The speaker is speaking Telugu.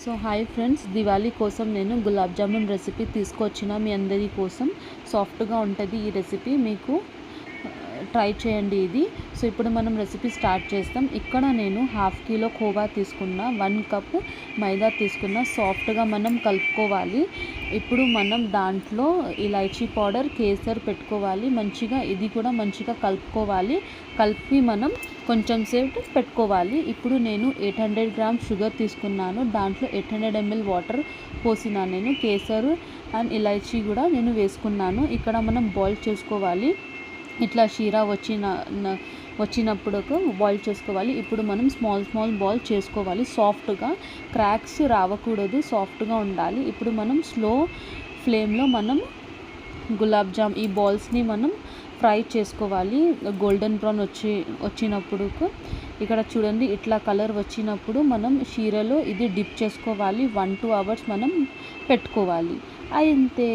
సో హాయ్ ఫ్రెండ్స్, దివాళీ కోసం నేను గులాబ్ జామున్ రెసిపీ తీసుకొచ్చిన మీ అందరి కోసం. సాఫ్ట్గా ఉంటుంది ఈ రెసిపీ, మీకు ట్రై చేయండి ఇది. సో ఇప్పుడు మనం రెసిపీ స్టార్ట్ చేస్తాం. ఇక్కడ నేను 1/2 కిలో కోవా తీసుకున్న, 1 కప్ మైదా తీసుకున్న. సాఫ్ట్గా మనం కలుపుకోవాలి. ఇప్పుడు మనం దాంట్లో ఇలాచీ పౌడర్, కేసర్ పెట్టుకోవాలి. మంచిగా ఇది కూడా మంచిగా కలుపుకోవాలి. కలిపి మనం కొంచెం సేపు పెట్టుకోవాలి. ఇప్పుడు నేను 800 గ్రామ్ షుగర్ తీసుకున్నాను. దాంట్లో 800 ml వాటర్ పోసినా. నేను కేసర్ అండ్ ఇలాచీ కూడా నేను వేసుకున్నాను. ఇక్కడ మనం బాయిల్ చేసుకోవాలి. ఇట్లా షీరా వచ్చినప్పుడు బాయిల్ చేసుకోవాలి. ఇప్పుడు మనం స్మాల్ బాల్ చేసుకోవాలి. సాఫ్ట్గా క్రాక్స్ రావకూడదు, సాఫ్ట్గా ఉండాలి. ఇప్పుడు మనం స్లో ఫ్లేమ్లో మనం గులాబ్ జామ్ ఈ బాల్స్ని మనం ఫ్రై చేసుకోవాలి. గోల్డెన్ బ్రౌన్ వచ్చినప్పుడు ఇక్కడ చూడండి, ఇట్లా కలర్ వచ్చినప్పుడు మనం షీరలో ఇది డిప్ చేసుకోవాలి. 1-2 అవర్స్ మనం పెట్టుకోవాలి. అంతే.